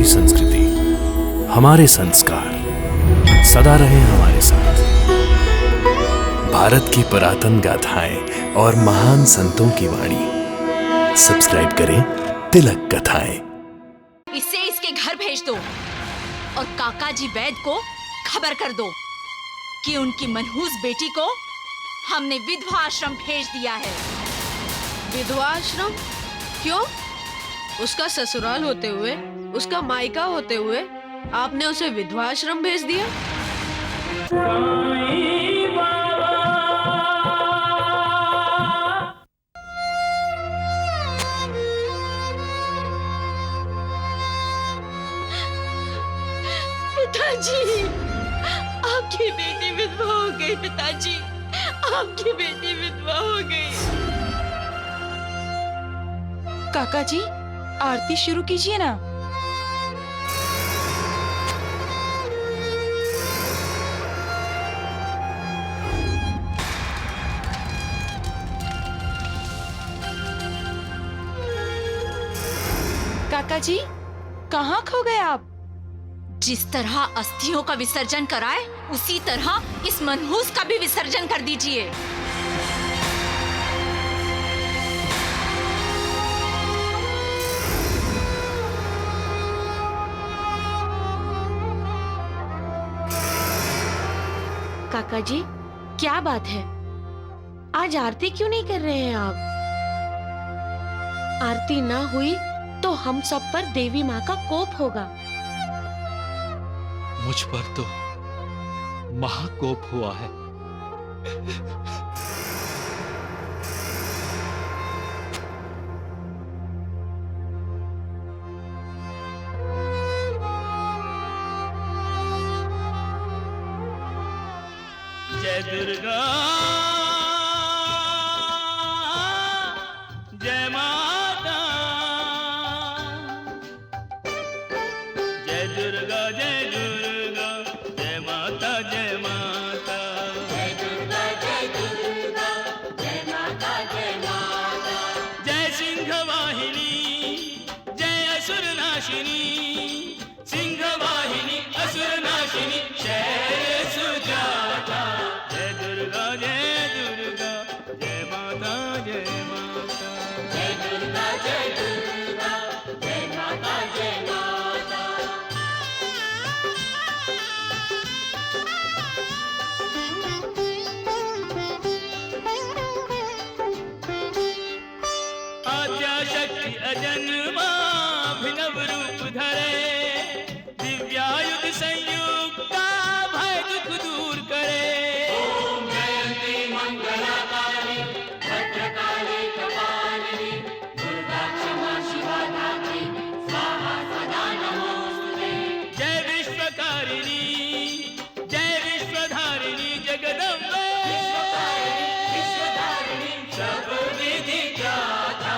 हमारी संस्कृति, हमारे संस्कार सदा रहे हमारे साथ। भारत की पुरातन गाथाएं और महान संतों की वाणी। सब्सक्राइब करें तिलक कथाएं। इसे इसके घर भेज दो और काका जी वैद को खबर कर दो कि उनकी मनहूस बेटी को हमने विधवा आश्रम भेज दिया है। विधवा आश्रम? क्यों? उसका ससुराल होते हुए, उसका मायका होते हुए आपने उसे विधवा आश्रम भेज दिया? पिताजी, आपकी बेटी विधवा हो गई। पिताजी, आपकी बेटी विधवा हो गई। काका जी, आरती शुरू कीजिए ना। काका जी, कहाँ खो गए आप? जिस तरह अस्थियों का विसर्जन कराए, उसी तरह इस मनहूस का भी विसर्जन कर दीजिए। काका जी, क्या बात है? आज आरती क्यों नहीं कर रहे हैं आप? आरती ना हुई तो हम सब पर देवी माँ का कोप होगा। मुझ पर तो महाकोप हुआ है। जय दुर्गा, जय माता, जय दुर्गा, जय दुर्गा, जय माता, जय माता, जय दुर्गा, जय दुर्गा, जय माता, जय माता, जय सिंह वाहिनी, जय असुर नाशिनी, सिंह वाहिनी, असुर नाशिनी, शैल सुजाता। जय दुर्गा, जय दुर्गा, जय माता, जय माता, जय दुर्गा, जय दुर्गा, जय माता, जय माता। आद्याशक्ति अजन्मा अभिनव रूप धरे, दिव्यायुध संयुक्ता भय दुख दूर करे। ओम जयंती मंगलाकाली, भद्रकाली कपालिनी, दुर्गा क्षमा शिवा धात्री, स्वाहा सदा नमोस्तुते। जय विश्वकारिणी, जय विश्वधारिणी, जगदम्बे विश्वधारिणी, सब विधि ज्ञाता।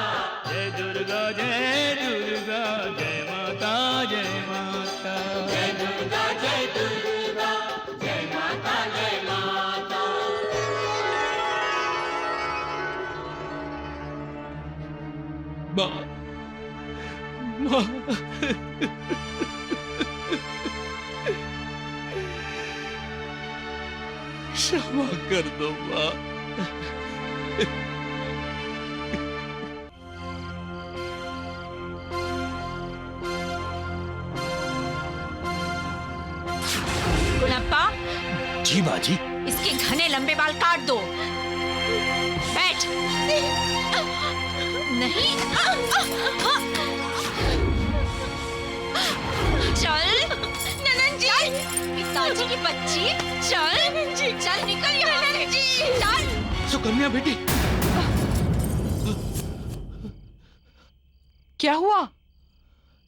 जय दुर्गा, जय दुर्गा, जय माता, जय माता, जय दुर्गा, जय दुर्गा, जय माता, जय माता। माँ, माँ, क्षमा कर दो माँ। गुणप्पा, जी माँ जी। इसके घने लंबे बाल काट दो। बैठ। नहीं। चल ननन जी, पिताजी की बच्ची, चल चल निकल यहाँ ननन जी, चल। सुकन्या बेटी, क्या हुआ?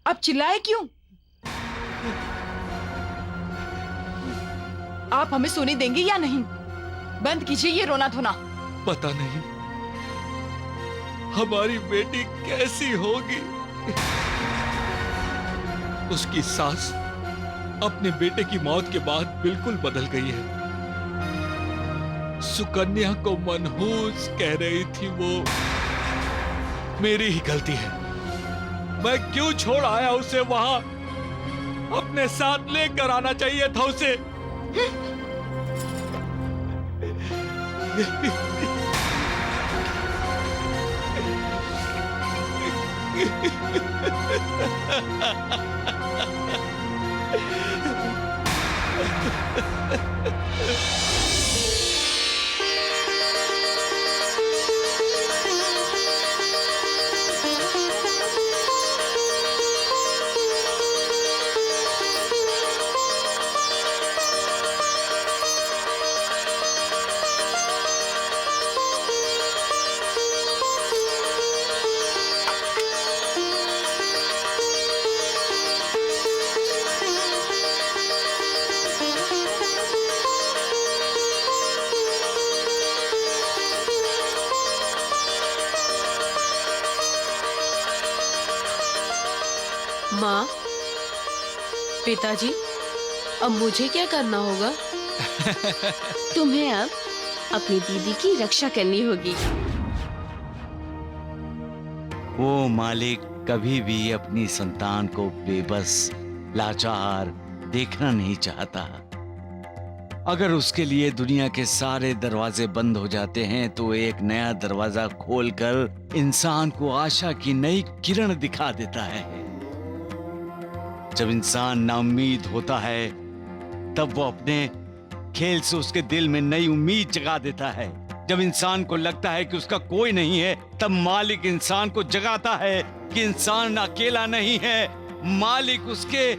आप चिल्लाए क्यों? आप हमें सोने देंगे या नहीं? बंद कीजिए ये रोना धोना। पता नहीं हमारी बेटी कैसी होगी। उसकी सास अपने बेटे की मौत के बाद बिल्कुल बदल गई है। सुकन्या को मनहूस कह रही थी वो। मेरी ही गलती है। मैं क्यों छोड़ आया उसे वहां? अपने साथ लेकर आना चाहिए था उसे। माँ, पिताजी, अब मुझे क्या करना होगा? तुम्हें अब अपनी दीदी की रक्षा करनी होगी। वो मालिक कभी भी अपनी संतान को बेबस, लाचार देखना नहीं चाहता। अगर उसके लिए दुनिया के सारे दरवाजे बंद हो जाते हैं तो एक नया दरवाजा खोलकर इंसान को आशा की नई किरण दिखा देता है। जब इंसान नाउम्मीद होता है तब वो अपने खेल से उसके दिल में नई उम्मीद जगा देता है। जब इंसान को लगता है कि उसका कोई नहीं है तब मालिक इंसान को जगाता है कि इंसान अकेला नहीं है, मालिक उसके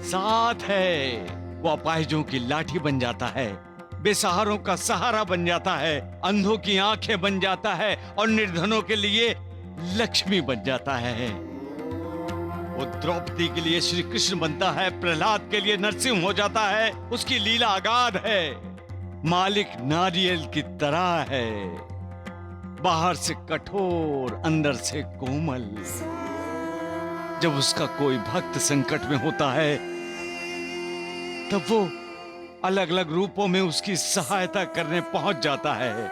साथ है। वो अपाहिजों की लाठी बन जाता है, बेसहारों का सहारा बन जाता है, अंधों की आंखें बन जाता है और निर्धनों के लिए लक्ष्मी बन जाता है। वो द्रौपदी के लिए श्री कृष्ण बनता है, प्रहलाद के लिए नरसिंह हो जाता है। उसकी लीला अगाध है। मालिक नारियल की तरह है, बाहर से कठोर, अंदर से कोमल। जब उसका कोई भक्त संकट में होता है तब वो अलग अलग रूपों में उसकी सहायता करने पहुंच जाता है।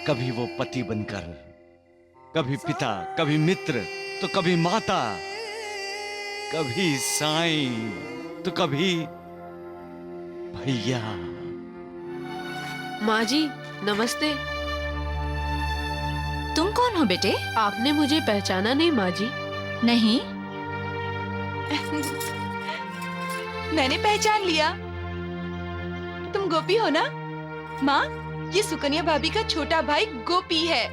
कभी वो पति बनकर, कभी पिता, कभी मित्र, तो कभी माता, कभी साईं, तो कभी भैया। माँ जी, नमस्ते। तुम कौन हो बेटे? आपने मुझे पहचाना नहीं माँ जी? नहीं। मैंने पहचान लिया। तुम गोपी हो ना? माँ, ये सुकन्या भाभी का छोटा भाई गोपी है।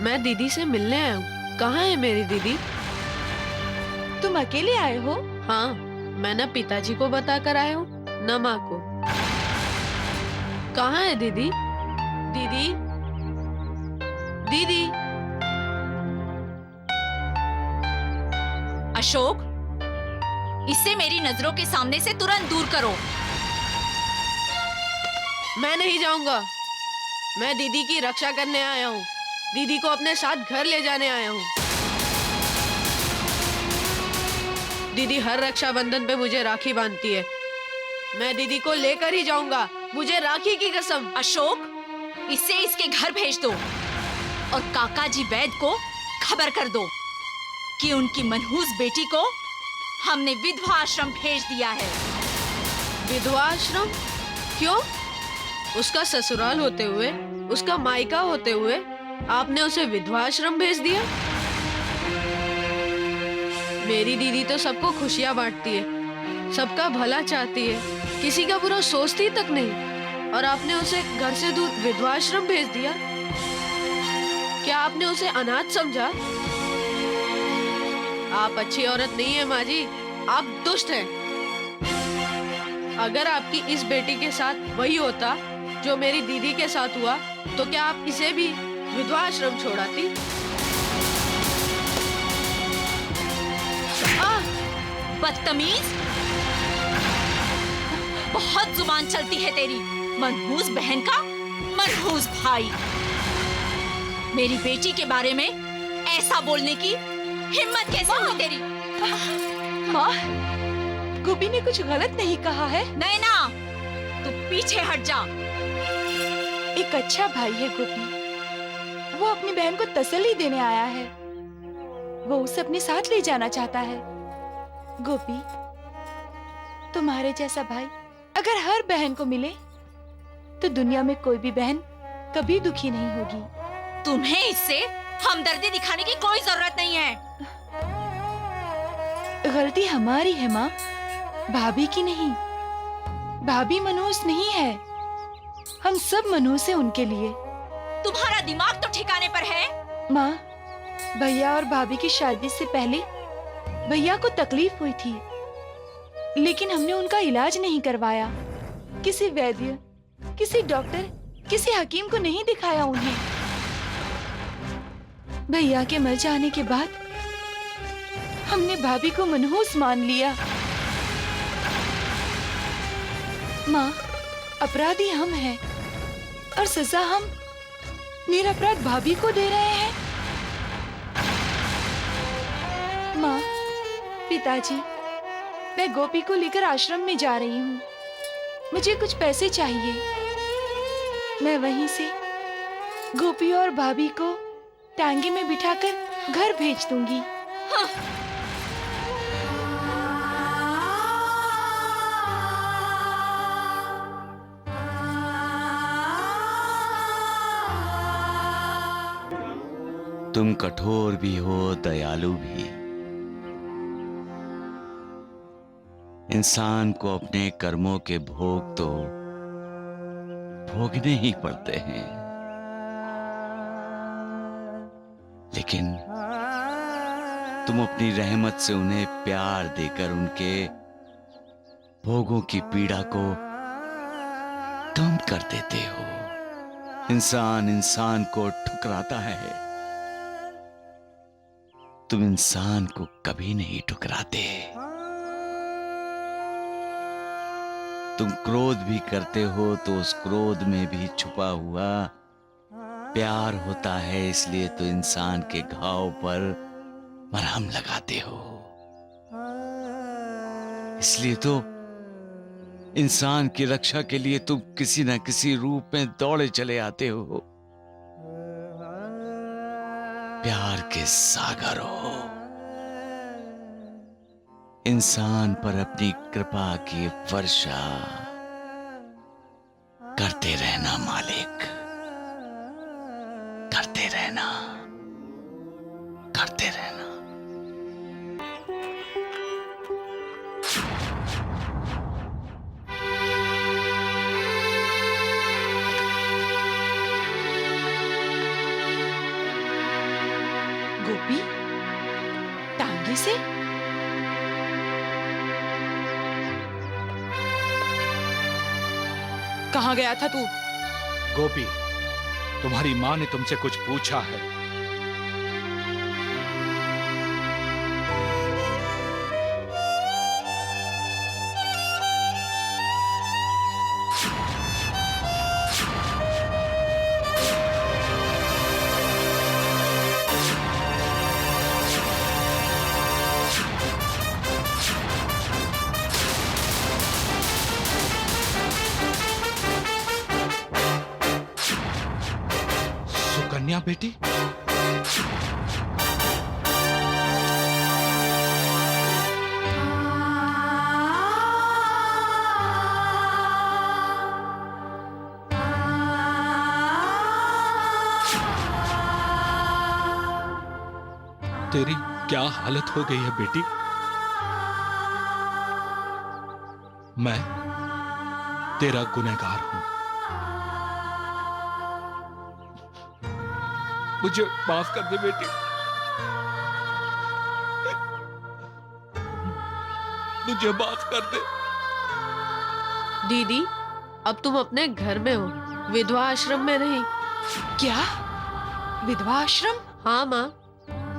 मैं दीदी से मिलने आया हूँ। कहाँ है मेरी दीदी? तुम अकेले आए हो? हाँ, मैं न पिताजी को बता कर आया हूँ न माँ को। कहाँ है दीदी? दीदी, दीदी। अशोक, इसे मेरी नजरों के सामने से तुरंत दूर करो। मैं नहीं जाऊंगा। मैं दीदी की रक्षा करने आया हूँ। दीदी को अपने साथ घर ले जाने आया हूँ। दीदी हर रक्षाबंधन पे मुझे राखी बांधती है। मैं दीदी को लेकर ही जाऊंगा, मुझे राखी की कसम। अशोक, इसे इसके घर भेज दो और काका जी वैद को खबर कर दो कि उनकी मनहूस बेटी को हमने विधवा आश्रम भेज दिया है। विधवा आश्रम? क्यों? उसका ससुराल होते हुए, उसका मायका होते हुए आपने उसे विधवा आश्रम भेज दिया? मेरी दीदी तो सबको खुशियां बांटती है, सबका भला चाहती है, किसी का बुरा सोचती तक नहीं, और आपने उसे घर से दूर विधवा आश्रम भेज दिया। क्या आपने उसे अनाथ समझा? आप अच्छी औरत नहीं है माँ जी, आप दुष्ट हैं। अगर आपकी इस बेटी के साथ वही होता जो मेरी दीदी के साथ हुआ तो क्या आप इसे भी विधवा आश्रम छोड़ाती? बदतमीज, बहुत जुबान चलती है तेरी। मनहूस बहन का मनहूस भाई, मेरी बेटी के बारे में ऐसा बोलने की हिम्मत कैसे हुई तेरी? माँ, गोपी ने कुछ गलत नहीं कहा है। नैना, तू पीछे हट जा। एक अच्छा भाई है गोपी, वो अपनी बहन को तसल्ली देने आया है। वो उसे अपने साथ ले जाना चाहता है। गोपी, तुम्हारे जैसा भाई अगर हर बहन को मिले तो दुनिया में कोई भी बहन कभी दुखी नहीं होगी। तुम्हें इससे हमदर्दी दिखाने की कोई जरूरत नहीं है। गलती हमारी है माँ, भाभी की नहीं। भाभी मनहूस नहीं है, हम सब मनहूस हैं उनके लिए। तुम्हारा दिमाग तो ठिकाने पर है। माँ, भैया और भाभी की शादी से पहले भैया को तकलीफ हुई थी, लेकिन हमने उनका इलाज नहीं करवाया। किसी वैद्य, किसी डॉक्टर, किसी हकीम को नहीं दिखाया उन्हें। भैया के मर जाने के बाद हमने भाभी को मनहूस मान लिया। माँ, अपराधी हम हैं और सजा हम निरपराध भाभी को दे रहे हैं। माँ, पिताजी, मैं गोपी को लेकर आश्रम में जा रही हूँ। मुझे कुछ पैसे चाहिए। मैं वहीं से गोपी और भाभी को टांगे में बिठाकर घर भेज दूंगी। हाँ। तुम कठोर भी हो, दयालु भी। इंसान को अपने कर्मों के भोग तो भोगने ही पड़ते हैं, लेकिन तुम अपनी रहमत से उन्हें प्यार देकर उनके भोगों की पीड़ा को कम कर देते हो। इंसान इंसान को ठुकराता है, तुम इंसान को कभी नहीं ठुकराते। तुम क्रोध भी करते हो तो उस क्रोध में भी छुपा हुआ प्यार होता है, इसलिए तो इंसान के घाव पर मरहम लगाते हो। इसलिए तो इंसान की रक्षा के लिए तुम किसी न किसी रूप में दौड़े चले आते हो। प्यार के सागर हो। इंसान पर अपनी कृपा की वर्षा करते रहना मालिक, करते रहना, करते रहना। गोपी, टांगे से? कहाँ गया था तू? गोपी, तुम्हारी माँ ने तुमसे कुछ पूछा है। सुकन्या बेटी, तेरी क्या हालत हो गई है बेटी? मैं तेरा गुनहगार हूं, मुझे माफ कर दे बेटी। मुझे माफ कर दे। दीदी, अब तुम अपने घर में हो, विधवा आश्रम में नहीं। क्या? विधवा आश्रम? हाँ माँ,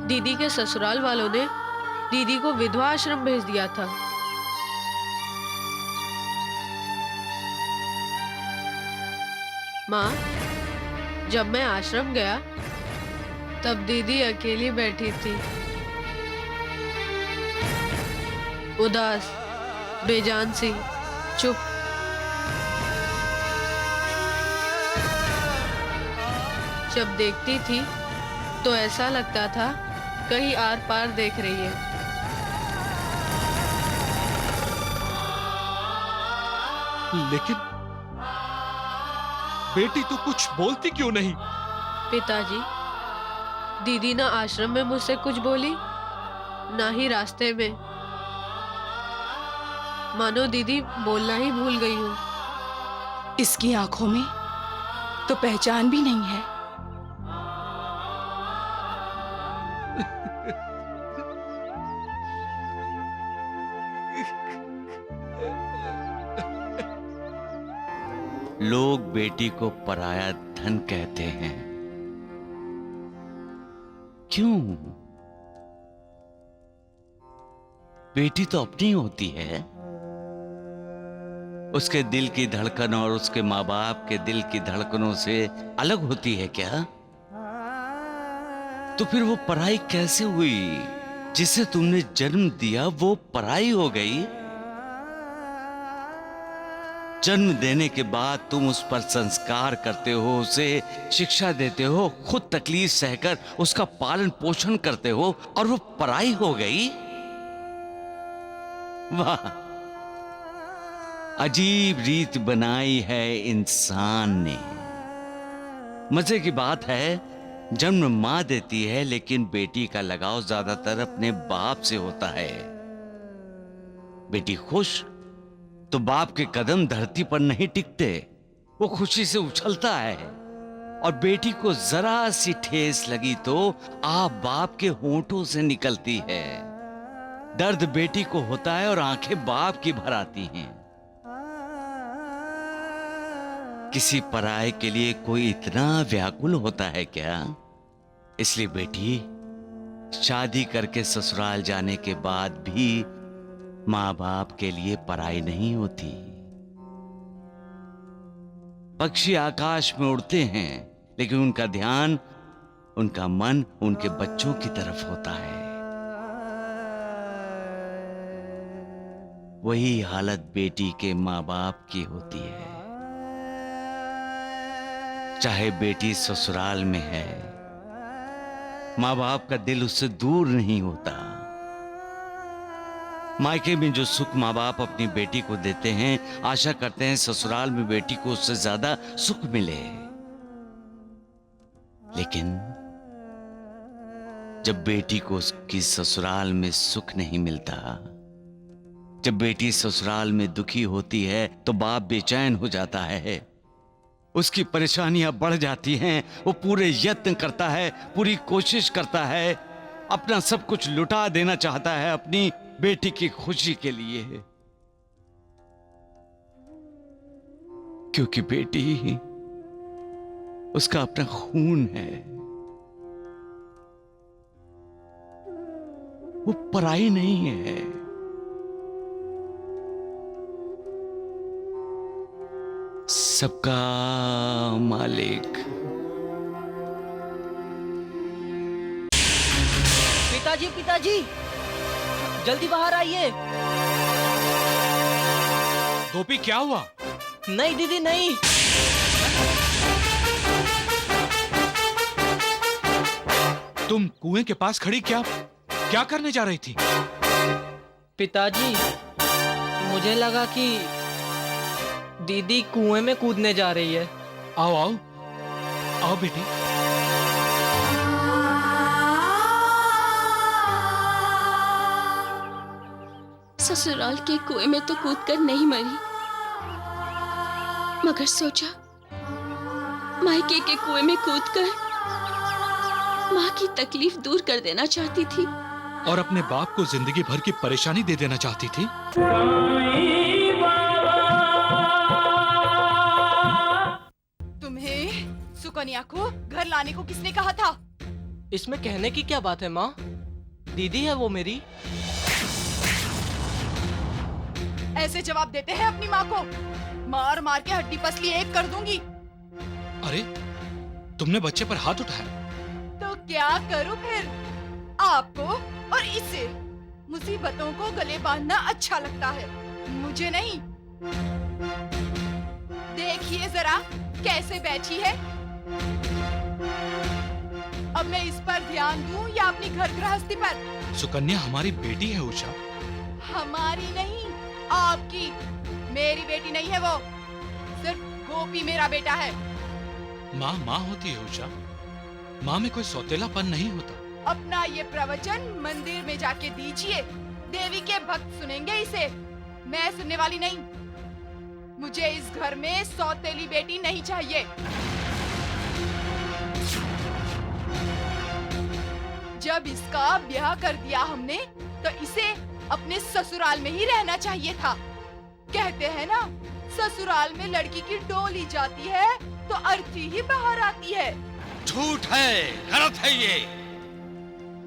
दीदी के ससुराल वालों ने दीदी को विधवा आश्रम भेज दिया था। माँ, जब मैं आश्रम गया तब दीदी अकेली बैठी थी, उदास, बेजान सी, चुप। जब देखती थी तो ऐसा लगता था कहीं आर पार देख रही है। लेकिन बेटी तो कुछ बोलती क्यों नहीं? पिताजी, दीदी ना आश्रम में मुझसे कुछ बोली, ना ही रास्ते में। मानो दीदी बोलना ही भूल गई हूँ। इसकी आंखों में तो पहचान भी नहीं है। लोग बेटी को पराया धन कहते हैं। क्यों? बेटी तो अपनी होती है। उसके दिल की धड़कन और उसके माँ बाप के दिल की धड़कनों से अलग होती है क्या? तो फिर वो पराई कैसे हुई? जिसे तुमने जन्म दिया वो पराई हो गई। जन्म देने के बाद तुम उस पर संस्कार करते हो, उसे शिक्षा देते हो, खुद तकलीफ सहकर उसका पालन पोषण करते हो, और वो पराई हो गई। वाह, अजीब रीत बनाई है इंसान ने। मजे की बात है, जन्म मां देती है, लेकिन बेटी का लगाव ज्यादातर अपने बाप से होता है। बेटी खुश तो बाप के कदम धरती पर नहीं टिकते, वो खुशी से उछलता है। और बेटी को जरा सी ठेस लगी तो आप बाप के होंठों से निकलती है। दर्द बेटी को होता है और आंखें बाप की भर आती हैं। किसी पराये के लिए कोई इतना व्याकुल होता है क्या? इसलिए बेटी, शादी करके ससुराल जाने के बाद भी माँ बाप के लिए पराई नहीं होती। पक्षी आकाश में उड़ते हैं, लेकिन उनका ध्यान, उनका मन उनके बच्चों की तरफ होता है। वही हालत बेटी के माँ बाप की होती है। चाहे बेटी ससुराल में है, माँ बाप का दिल उससे दूर नहीं होता। मायके में जो सुख माँ बाप अपनी बेटी को देते हैं, आशा करते हैं ससुराल में बेटी को उससे ज्यादा सुख मिले। लेकिन जब बेटी को उसकी ससुराल में सुख नहीं मिलता, जब बेटी ससुराल में दुखी होती है, तो बाप बेचैन हो जाता है। उसकी परेशानियां बढ़ जाती हैं। वो पूरे यत्न करता है, पूरी कोशिश करता है, अपना सब कुछ लुटा देना चाहता है अपनी बेटी की खुशी के लिए, क्योंकि बेटी उसका अपना खून है। वो पराई नहीं है। सबका मालिक। पिताजी, पिताजी, जल्दी बाहर आइए। गोपी, क्या हुआ? नहीं दीदी, नहीं। तुम कुएं के पास खड़ी क्या करने जा रही थी? पिताजी, मुझे लगा कि दीदी कुएं में कूदने जा रही है। आओ आओ आओ बेटी। ससुराल के कुएं में तो कूदकर नहीं मरी, मगर सोचा मायके के कुएं में कूदकर माँ की तकलीफ दूर कर देना चाहती थी और अपने बाप को जिंदगी भर की परेशानी दे देना चाहती थी। तुम्हें सुकन्या को घर लाने को किसने कहा था? इसमें कहने की क्या बात है माँ? दीदी है वो मेरी। ऐसे जवाब देते हैं अपनी माँ को? मार मार के हड्डी पसली एक कर दूंगी। अरे, तुमने बच्चे पर हाथ उठाया तो क्या करूं फिर? आपको और इसे मुसीबतों को गले बांधना अच्छा लगता है, मुझे नहीं। देखिए जरा कैसे बैठी है। अब मैं इस पर ध्यान दूं या अपनी घर गृहस्थी पर? सुकन्या हमारी बेटी है उषा। हमारी नहीं, आपकी। मेरी बेटी नहीं है वो, सिर्फ गोपी मेरा बेटा है। माँ माँ होती है उषा, माँ में कोई सौतेलापन नहीं होता। अपना ये प्रवचन मंदिर में जाके दीजिए, देवी के भक्त सुनेंगे इसे, मैं सुनने वाली नहीं। मुझे इस घर में सौतेली बेटी नहीं चाहिए। जब इसका ब्याह कर दिया हमने तो इसे अपने ससुराल में ही रहना चाहिए था। कहते हैं ना, ससुराल में लड़की की डोली जाती है तो अर्थी ही बाहर आती है। झूठ है, गलत है ये।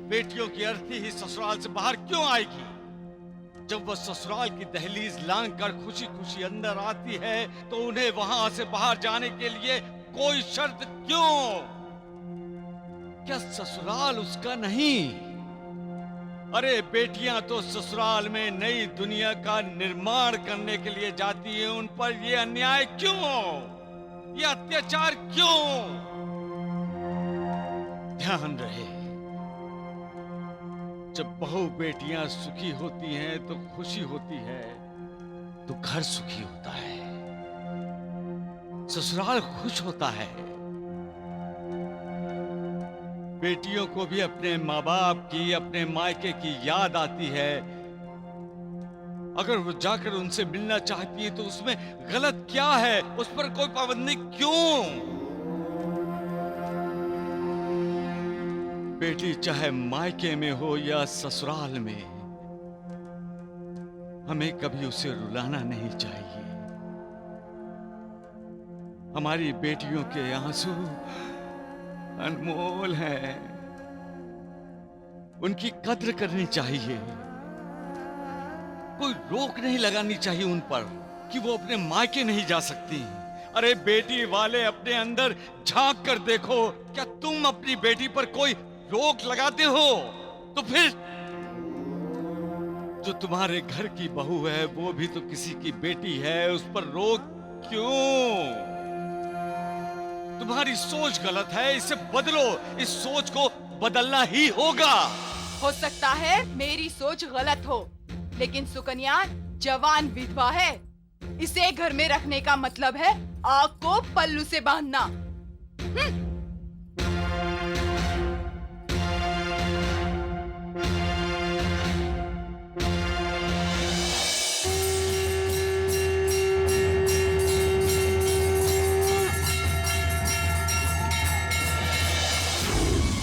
बेटियों की अर्थी ही ससुराल से बाहर क्यों आएगी? जब वह ससुराल की दहलीज लांग कर खुशी खुशी अंदर आती है तो उन्हें वहां से बाहर जाने के लिए कोई शर्त क्यों? क्या ससुराल उसका नहीं? अरे बेटियां तो ससुराल में नई दुनिया का निर्माण करने के लिए जाती हैं, उन पर ये अन्याय क्यों? ये अत्याचार क्यों? ध्यान रहे, जब बहू बेटियां सुखी होती हैं तो खुशी होती है, तो घर सुखी होता है, ससुराल खुश होता है। बेटियों को भी अपने माँ बाप की, अपने मायके की याद आती है। अगर वो जाकर उनसे मिलना चाहती है तो उसमें गलत क्या है? उस पर कोई पाबंदी क्यों? बेटी चाहे मायके में हो या ससुराल में, हमें कभी उसे रुलाना नहीं चाहिए। हमारी बेटियों के आंसू अनमोल हैं, उनकी कद्र करनी चाहिए। कोई रोक नहीं लगानी चाहिए उन पर कि वो अपने मायके नहीं जा सकती। अरे बेटी वाले अपने अंदर झांक कर देखो, क्या तुम अपनी बेटी पर कोई रोक लगाते हो? तो फिर जो तुम्हारे घर की बहू है वो भी तो किसी की बेटी है, उस पर रोक क्यों? तुम्हारी सोच गलत है, इसे बदलो। इस सोच को बदलना ही होगा। हो सकता है मेरी सोच गलत हो, लेकिन सुकन्या जवान विधवा है। इसे घर में रखने का मतलब है आग को पल्लू से बांधना।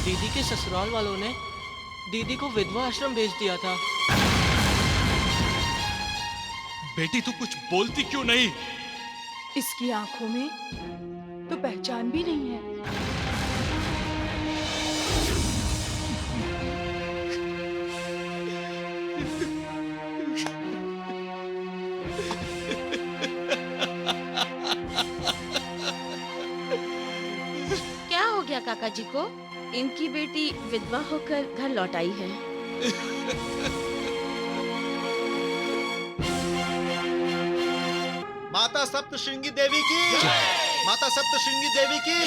दीदी के ससुराल वालों ने दीदी को विधवा आश्रम भेज दिया था। बेटी तू कुछ बोलती क्यों नहीं? इसकी आंखों में तो पहचान भी नहीं है। क्या हो गया काका जी को? इनकी बेटी विधवा होकर घर लौट आई है। माता सप्तशृंगी देवी की, माता सप्तशृंगी देवी की,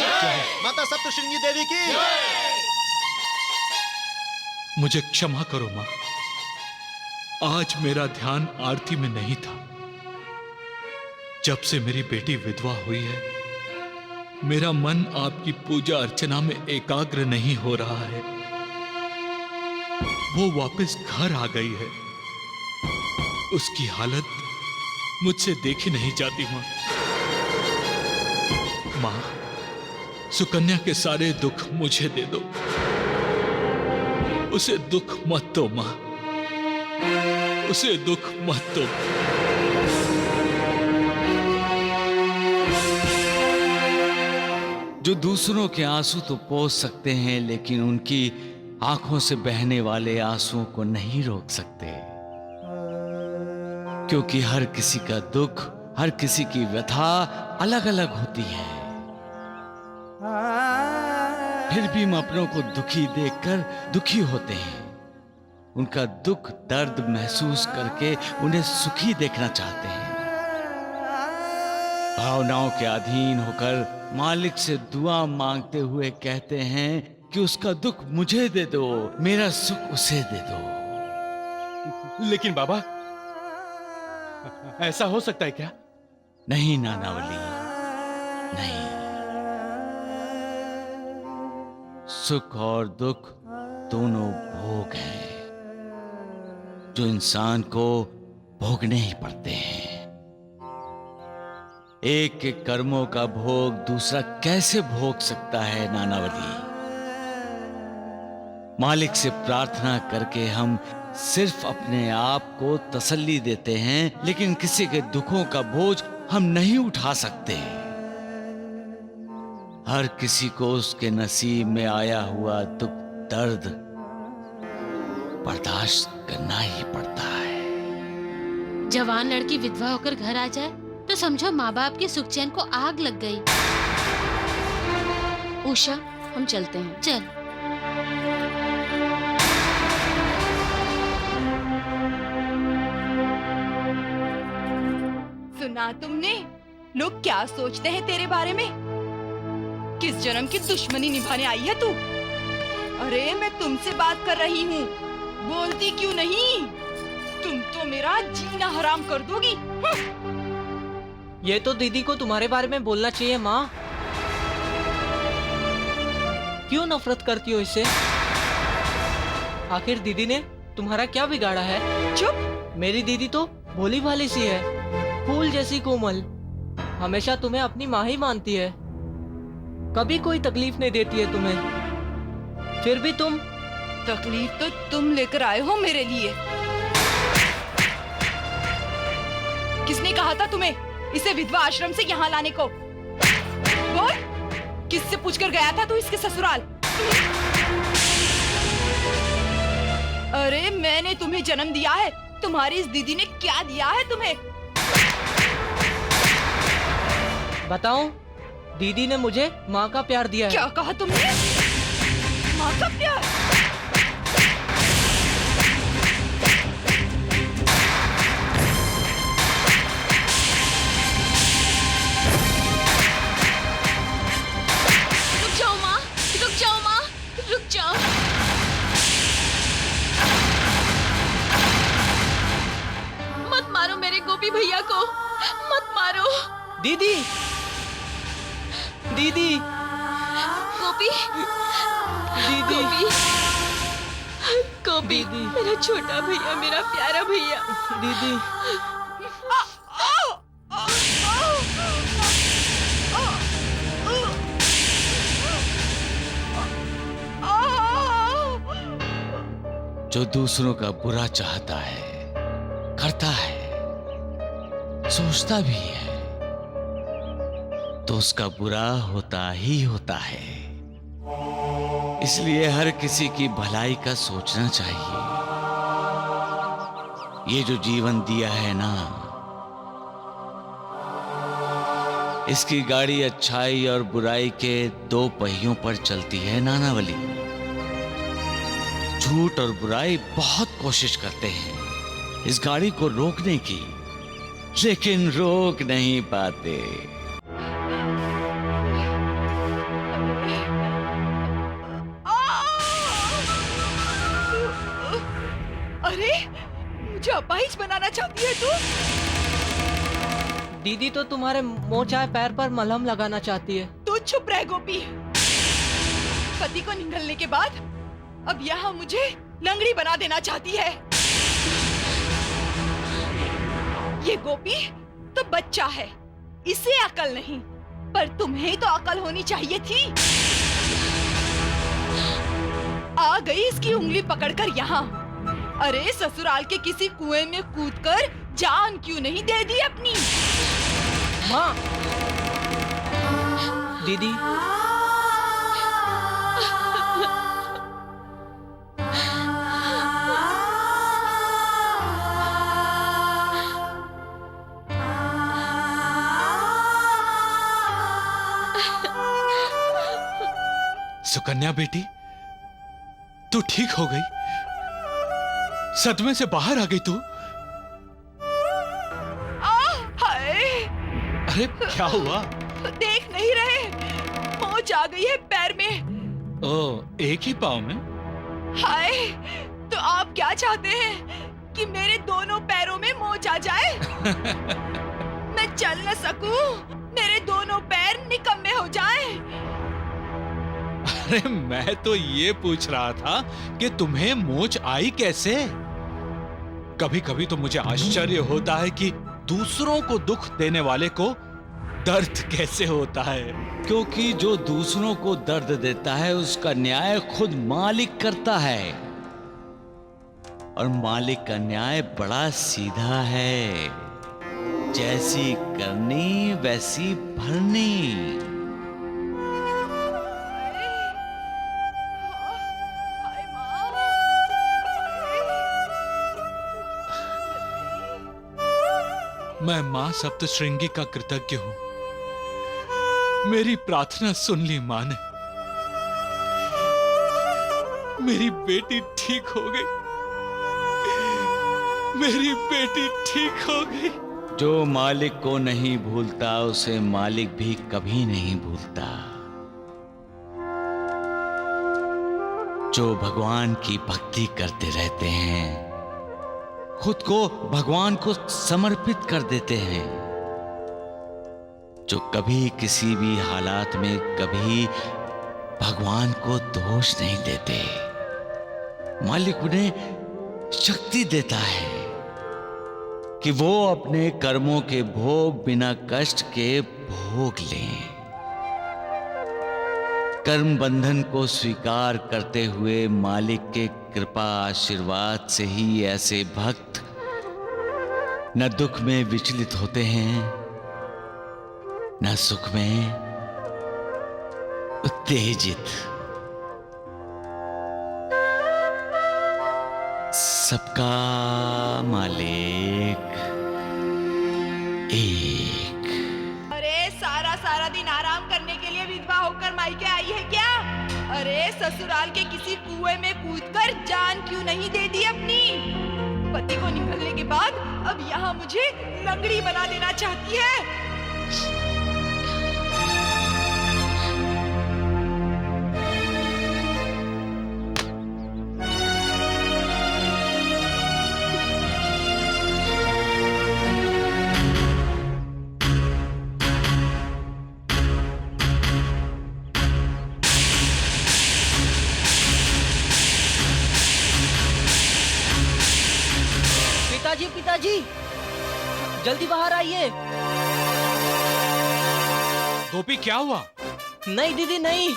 माता सप्तशृंगी देवी की। मुझे क्षमा करो माँ, आज मेरा ध्यान आरती में नहीं था। जब से मेरी बेटी विधवा हुई है, मेरा मन आपकी पूजा अर्चना में एकाग्र नहीं हो रहा है। वो वापस घर आ गई है, उसकी हालत मुझसे देखी नहीं जाती। माँ, सुकन्या के सारे दुख मुझे दे दो, उसे दुख मत दो माँ, उसे दुख मत दो। जो दूसरों के आंसू तो पोंछ सकते हैं, लेकिन उनकी आंखों से बहने वाले आंसुओं को नहीं रोक सकते, क्योंकि हर किसी का दुख, हर किसी की व्यथा अलग अलग होती है। फिर भी हम अपनों को दुखी देखकर दुखी होते हैं। उनका दुख दर्द महसूस करके उन्हें सुखी देखना चाहते हैं। भावनाओं के अधीन होकर मालिक से दुआ मांगते हुए कहते हैं कि उसका दुख मुझे दे दो, मेरा सुख उसे दे दो। लेकिन बाबा, ऐसा हो सकता है क्या? नहीं नानावली, नहीं। सुख और दुख दोनों भोग हैं जो इंसान को भोगने ही पड़ते हैं। एक के कर्मों का भोग दूसरा कैसे भोग सकता है नानावली? मालिक से प्रार्थना करके हम सिर्फ अपने आप को तसल्ली देते हैं, लेकिन किसी के दुखों का बोझ हम नहीं उठा सकते। हर किसी को उसके नसीब में आया हुआ दुख दर्द बर्दाश्त करना ही पड़ता है। जवान लड़की विधवा होकर घर आ जाए तो समझो माँ बाप के सुख चैन को आग लग गई। उषा, हम चलते हैं। चल। सुना तुमने लोग क्या सोचते हैं तेरे बारे में? किस जन्म की दुश्मनी निभाने आई है तू? अरे मैं तुमसे बात कर रही हूँ, बोलती क्यों नहीं? तुम तो मेरा जीना हराम कर दोगी। ये तो दीदी को तुम्हारे बारे में बोलना चाहिए माँ। क्यों नफरत करती हो इससे? आखिर दीदी ने तुम्हारा क्या बिगाड़ा है? चुप। मेरी दीदी तो भोली भाली सी है, फूल जैसी कोमल, हमेशा तुम्हें अपनी माँ ही मानती है, कभी कोई तकलीफ नहीं देती है तुम्हें। फिर भी तुम। तकलीफ तो तुम लेकर आए हो मेरे लिए। किसने कहा था तुम्हें इसे विधवा आश्रम से यहाँ लाने को? बोल, किससे पूछकर गया था तू इसके ससुराल? अरे मैंने तुम्हें जन्म दिया है, तुम्हारी इस दीदी ने क्या दिया है तुम्हें? बताओ, दीदी ने मुझे माँ का प्यार दिया है। क्या कहा तुमने? माँ का प्यार? रुक जाओ माँ, रुक जाओ माँ, रुक जाओ। मत मारो मेरे गोपी भैया को, मत मारो। दीदी, दीदी, गोपी, दीदी, गोपी, गोपी, दीदी। मेरा छोटा भैया, मेरा प्यारा भैया। दीदी, जो दूसरों का बुरा चाहता है, करता है, सोचता भी है, तो उसका बुरा होता ही होता है। इसलिए हर किसी की भलाई का सोचना चाहिए। ये जो जीवन दिया है ना, इसकी गाड़ी अच्छाई और बुराई के दो पहियों पर चलती है नानावली। झूठ और बुराई बहुत कोशिश करते हैं इस गाड़ी को रोकने की, लेकिन रोक नहीं पाते। अरे मुझे अपाहिज बनाना चाहती है तू? दीदी तो तुम्हारे मोचाए पैर पर मलहम लगाना चाहती है। तू चुप रह गोपी। पति को निगलने के बाद अब यहाँ मुझे लंगड़ी बना देना चाहती है। ये गोपी तो बच्चा है, इसे अकल नहीं, पर तुम्हें तो अकल होनी चाहिए थी। आ गई इसकी उंगली पकड़कर यहाँ। अरे ससुराल के किसी कुएं में कूदकर जान क्यों नहीं दे दी अपनी? माँ, दीदी, सुकन्या बेटी, तू ठीक हो गई? सदमे से बाहर आ गई तू? हाय! अरे क्या हुआ? देख नहीं रहे, मोच आ गई है पैर में। ओ, एक ही पाँव में? हाय, तो आप क्या चाहते हैं कि मेरे दोनों पैरों में मोच आ जाए? मैं चल न सकूं, मेरे दोनों पैर निकम्मे हो जाएं। अरे मैं तो ये पूछ रहा था कि तुम्हें मोच आई कैसे? कभी कभी तो मुझे आश्चर्य होता है कि दूसरों को दुख देने वाले को दर्द कैसे होता है। क्योंकि जो दूसरों को दर्द देता है उसका न्याय खुद मालिक करता है, और मालिक का न्याय बड़ा सीधा है। जैसी करनी वैसी भरनी। मैं मां सप्तश्रृंगी का कृतज्ञ हूं। मेरी प्रार्थना सुन ली मां ने। मेरी बेटी ठीक हो गई। मेरी बेटी ठीक हो गई। जो मालिक को नहीं भूलता उसे मालिक भी कभी नहीं भूलता। जो भगवान की भक्ति करते रहते हैं, खुद को भगवान को समर्पित कर देते हैं, जो कभी किसी भी हालात में कभी भगवान को दोष नहीं देते, मालिक उन्हें शक्ति देता है कि वो अपने कर्मों के भोग बिना कष्ट के भोग लें। कर्म बंधन को स्वीकार करते हुए मालिक के कृपा आशीर्वाद से ही ऐसे भक्त न दुख में विचलित होते हैं, न सुख में उत्तेजित। सबका मालिक एक। अरे सारा दिन आराम करने के लिए विधवा होकर मायके आई है क्या? अरे ससुराल के किसी कुएं में कूदकर जान क्यों नहीं दे दी अपनी? पति को निकलने के बाद अब यहाँ मुझे लंगड़ी बना देना चाहती है। पिताजी, जल्दी बाहर आइए। गोपी क्या हुआ? नहीं दीदी नहीं।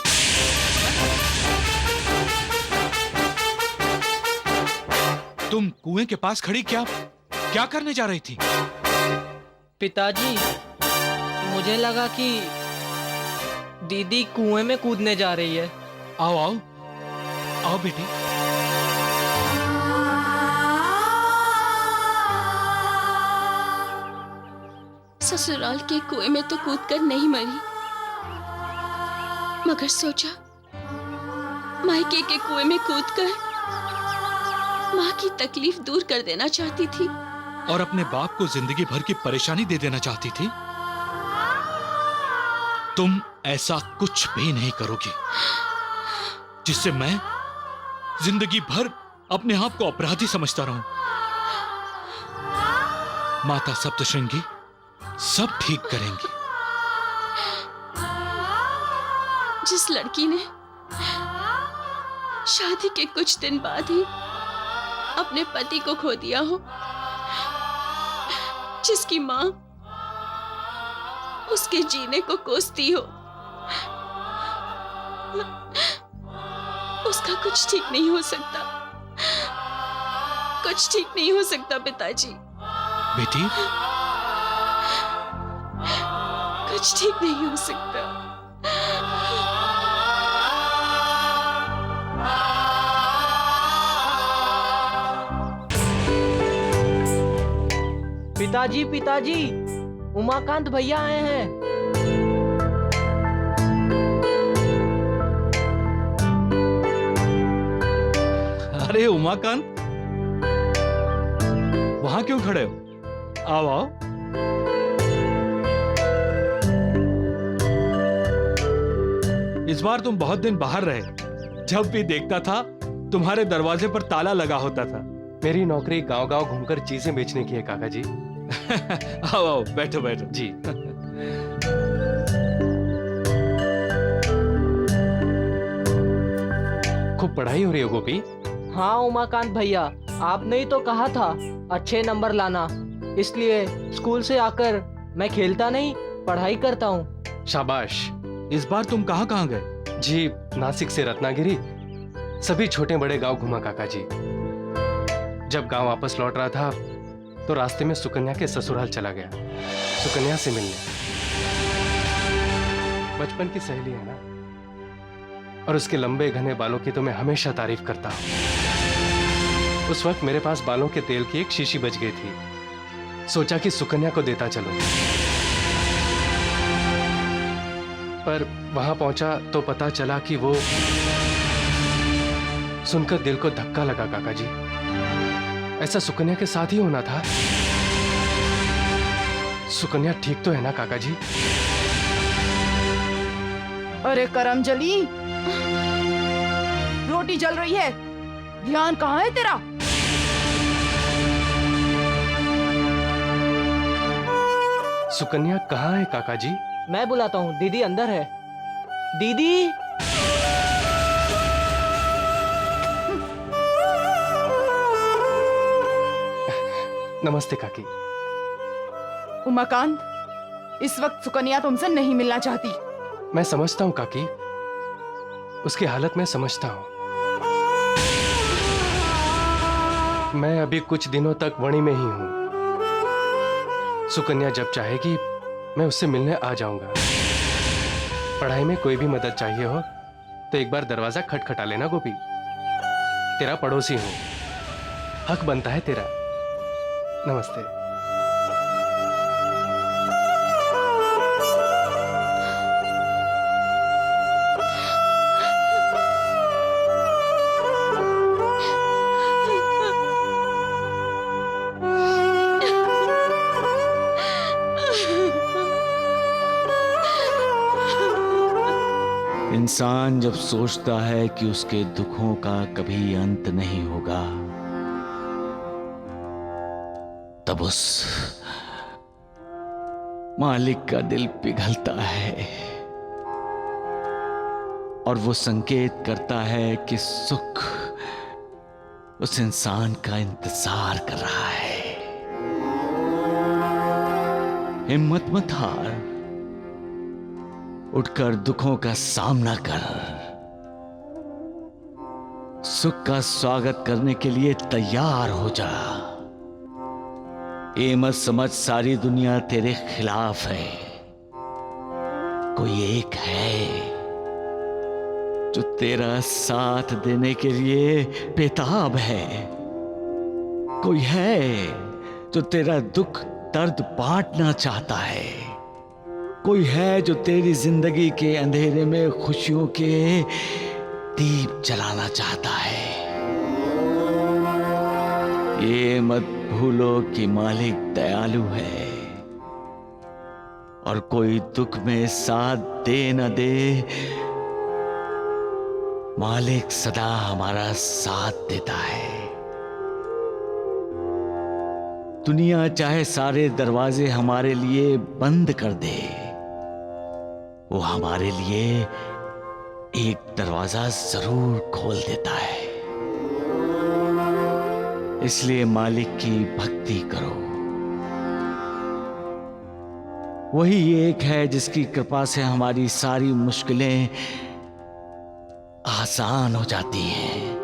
तुम कुएं के पास खड़ी क्या करने जा रही थी? पिताजी, मुझे लगा कि दीदी कुएं में कूदने जा रही है। आओ आओ आओ बेटी। ससुराल के कुएं में तो कूदकर नहीं मरी, मगर सोचा मायके के कुएं में कूदकर माँ की तकलीफ दूर कर देना चाहती थी और अपने बाप को जिंदगी भर की परेशानी दे देना चाहती थी। तुम ऐसा कुछ भी नहीं करोगी जिससे मैं जिंदगी भर अपने आप को अपराधी समझता रहूं। माता सप्तश्रृंगी सब ठीक करेंगी। जिस लड़की ने शादी के कुछ दिन बाद ही अपने पति को खो दिया हो, जिसकी मां उसके जीने को कोसती हो, उसका कुछ ठीक नहीं हो सकता। कुछ ठीक नहीं हो सकता पिताजी। बेटी, कुछ ठीक नहीं हो सकता। पिताजी, पिताजी, उमाकांत भैया आए हैं। अरे उमाकांत, वहां क्यों खड़े हो? आओ आओ। इस बार तुम बहुत दिन बाहर रहे, जब भी देखता था तुम्हारे दरवाजे पर ताला लगा होता था। मेरी नौकरी गांव-गांव घूमकर चीजें बेचने की है काका जी। आओ आओ, बैठो बैठो जी। खूब पढ़ाई हो रही है गोपी? हाँ उमाकांत भैया, आपने ही तो कहा था अच्छे नंबर लाना, इसलिए स्कूल से आकर मैं खेलता नहीं पढ़ाई करता हूँ। शाबाश। इस बार तुम कहाँ कहाँ गए? जी नासिक से रत्नागिरी, सभी छोटे बड़े गांव घुमा काका जी। जब गांव वापस लौट रहा था तो रास्ते में सुकन्या के ससुराल चला गया, सुकन्या से मिलने। बचपन की सहेली है ना, और उसके लंबे घने बालों की तो मैं हमेशा तारीफ करता हूं। उस वक्त मेरे पास बालों के तेल की एक शीशी बच गई थी, सोचा कि सुकन्या को देता चलूं। पर वहां पहुंचा तो पता चला कि वो, सुनकर दिल को धक्का लगा काका जी। ऐसा सुकन्या के साथ ही होना था। सुकन्या ठीक तो है ना काका जी? अरे करमजली, रोटी जल रही है, ध्यान कहाँ है तेरा? सुकन्या कहाँ है काका जी? मैं बुलाता हूँ, दीदी अंदर है। दीदी। नमस्ते काकी। उमाकांत, इस वक्त सुकन्या तुमसे नहीं मिलना चाहती। मैं समझता हूँ काकी, उसकी हालत मैं समझता हूँ। मैं अभी कुछ दिनों तक वणी में ही हूँ। सुकन्या जब चाहेगी मैं उससे मिलने आ जाऊंगा। पढ़ाई में कोई भी मदद चाहिए हो तो एक बार दरवाजा खटखटा लेना गोपी। तेरा पड़ोसी हूँ, हक बनता है तेरा। नमस्ते। इंसान जब सोचता है कि उसके दुखों का कभी अंत नहीं होगा, तब उस मालिक का दिल पिघलता है और वो संकेत करता है कि सुख उस इंसान का इंतजार कर रहा है। हिम्मत मत हार, उठकर दुखों का सामना कर। सुख का स्वागत करने के लिए तैयार हो जा। ये मत समझ सारी दुनिया तेरे खिलाफ है। कोई एक है जो तेरा साथ देने के लिए बेताब है। कोई है जो तेरा दुख दर्द बांटना चाहता है। कोई है जो तेरी जिंदगी के अंधेरे में खुशियों के दीप जलाना चाहता है। ये मत भूलो कि मालिक दयालु है और कोई दुख में साथ दे न दे, मालिक सदा हमारा साथ देता है। दुनिया चाहे सारे दरवाजे हमारे लिए बंद कर दे, वो हमारे लिए एक दरवाजा जरूर खोल देता है। इसलिए मालिक की भक्ति करो। वही एक है जिसकी कृपा से हमारी सारी मुश्किलें आसान हो जाती हैं।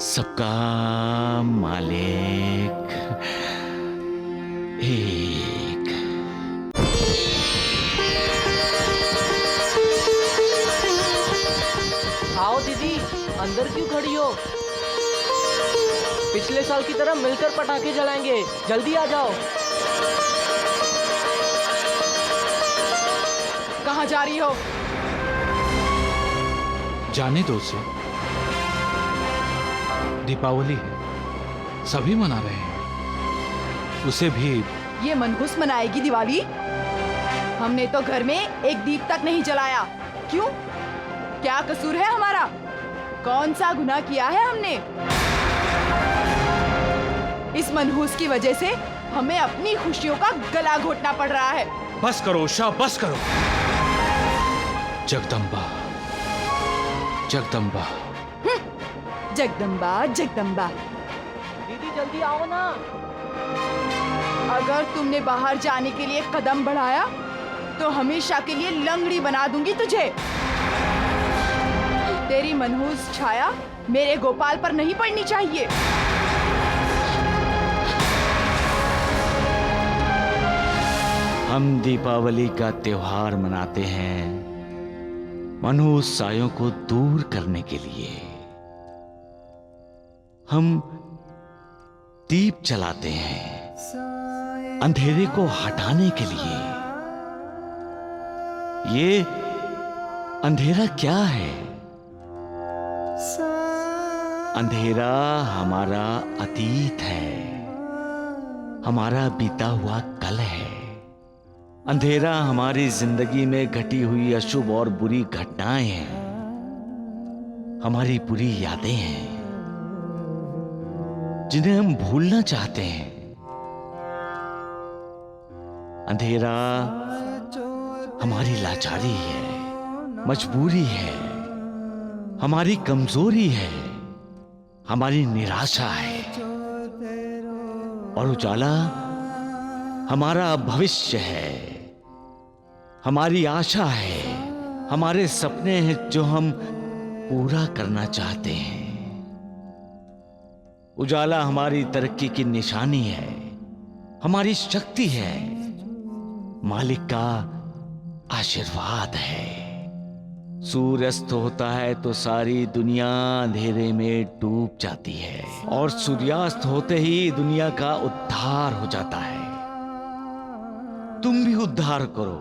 सबका मालिक एक। आओ दीदी, अंदर क्यों खड़ी हो? पिछले साल की तरह मिलकर पटाखे जलाएंगे, जल्दी आ जाओ। कहाँ जा रही हो? जाने दो उसे, दीपावली है, सभी मना रहे हैं, उसे भी। ये मनहूस मनाएगी दिवाली? हमने तो घर में एक दीप तक नहीं जलाया क्यों? क्या कसूर है हमारा? कौन सा गुनाह किया है हमने? इस मनहूस की वजह से हमें अपनी खुशियों का गला घोटना पड़ रहा है। बस करो उषा, बस करो। जगदम्बा, जगदम्बा। जगदम्बा जगदम्बा। दीदी जल्दी आओ ना। अगर तुमने बाहर जाने के लिए कदम बढ़ाया तो हमेशा के लिए लंगड़ी बना दूंगी तुझे। तेरी मनहूस छाया मेरे गोपाल पर नहीं पड़नी चाहिए। हम दीपावली का त्योहार मनाते हैं मनहूस सायों को दूर करने के लिए। हम दीप जलाते हैं अंधेरे को हटाने के लिए। ये अंधेरा क्या है? अंधेरा हमारा अतीत है, हमारा बीता हुआ कल है। अंधेरा हमारी जिंदगी में घटी हुई अशुभ और बुरी घटनाएं हैं, हमारी बुरी यादें हैं जिन्हें हम भूलना चाहते हैं। अंधेरा हमारी लाचारी है, मजबूरी है, हमारी कमजोरी है, हमारी निराशा है। और उजाला हमारा भविष्य है, हमारी आशा है, हमारे सपने हैं जो हम पूरा करना चाहते हैं। उजाला हमारी तरक्की की निशानी है, हमारी शक्ति है, मालिक का आशीर्वाद है। सूर्य अस्त होता है तो सारी दुनिया अंधेरे में डूब जाती है और सूर्यास्त होते ही दुनिया का उद्धार हो जाता है। तुम भी उद्धार करो,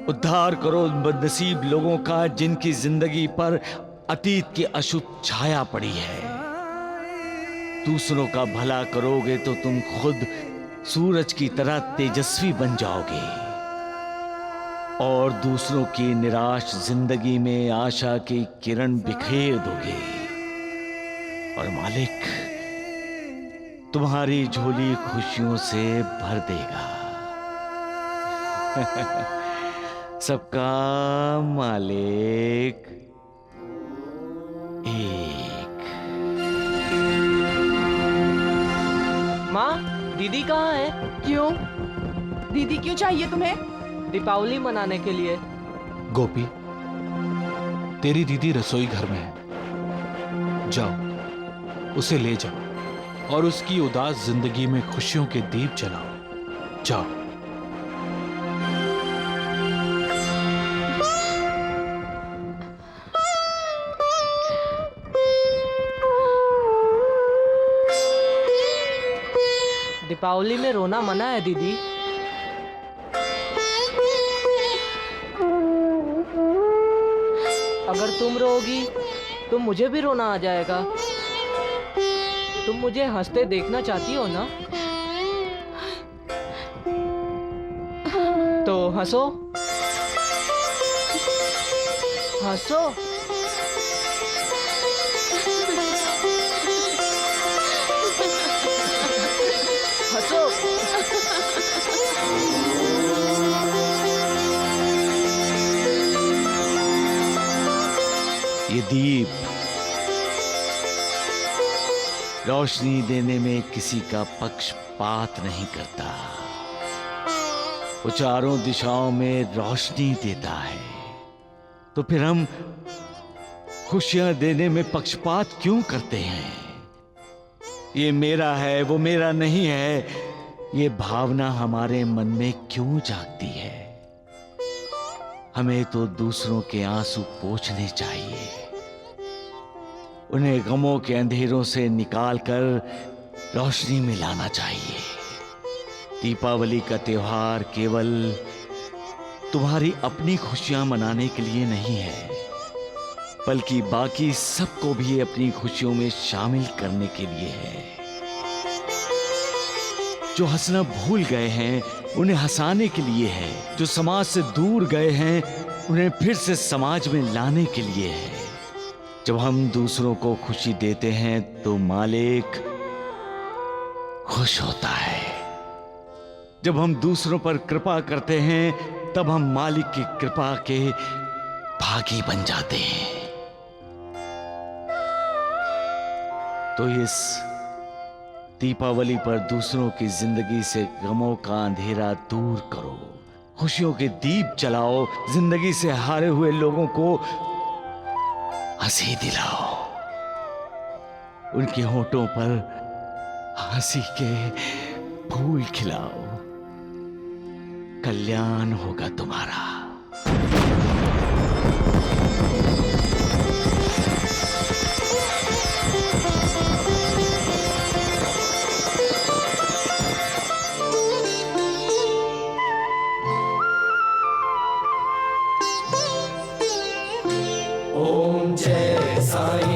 उद्धार करो उन बदनसीब लोगों का जिनकी जिंदगी पर अतीत की अशुभ छाया पड़ी है। दूसरों का भला करोगे तो तुम खुद सूरज की तरह तेजस्वी बन जाओगे और दूसरों की निराश जिंदगी में आशा की किरण बिखेर दोगे और मालिक तुम्हारी झोली खुशियों से भर देगा। सबका मालिक एक। माँ, दीदी कहाँ है? क्यों? दीदी क्यों चाहिए तुम्हें? दीपावली मनाने के लिए। गोपी, तेरी दीदी रसोई घर में है, जाओ उसे ले जाओ और उसकी उदास जिंदगी में खुशियों के दीप जलाओ। जाओ। दीपावली में रोना मना है दीदी। अगर तुम रोगी तो मुझे भी रोना आ जाएगा। तुम मुझे हंसते देखना चाहती हो ना? तो हंसो, हंसो। हंसो। ये दीप रोशनी देने में किसी का पक्षपात नहीं करता, वो चारों दिशाओं में रोशनी देता है। तो फिर हम खुशियां देने में पक्षपात क्यों करते हैं? ये मेरा है, वो मेरा नहीं है, ये भावना हमारे मन में क्यों जागती है? हमें तो दूसरों के आंसू पोंछने चाहिए, उन्हें गमों के अंधेरों से निकालकर रोशनी में लाना चाहिए। दीपावली का त्योहार केवल तुम्हारी अपनी खुशियां मनाने के लिए नहीं है, बल्कि बाकी सबको भी अपनी खुशियों में शामिल करने के लिए है। जो हंसना भूल गए हैं उन्हें हंसाने के लिए है, जो समाज से दूर गए हैं उन्हें फिर से समाज में लाने के लिए है। जब हम दूसरों को खुशी देते हैं तो मालिक खुश होता है। जब हम दूसरों पर कृपा करते हैं तब हम मालिक की कृपा के भागी बन जाते हैं। तो इस दीपावली पर दूसरों की जिंदगी से गमों का अंधेरा दूर करो, खुशियों के दीप जलाओ, जिंदगी से हारे हुए लोगों को हंसी दिलाओ, उनके होठों पर हंसी के फूल खिलाओ। कल्याण होगा तुम्हारा। ओम जय साईं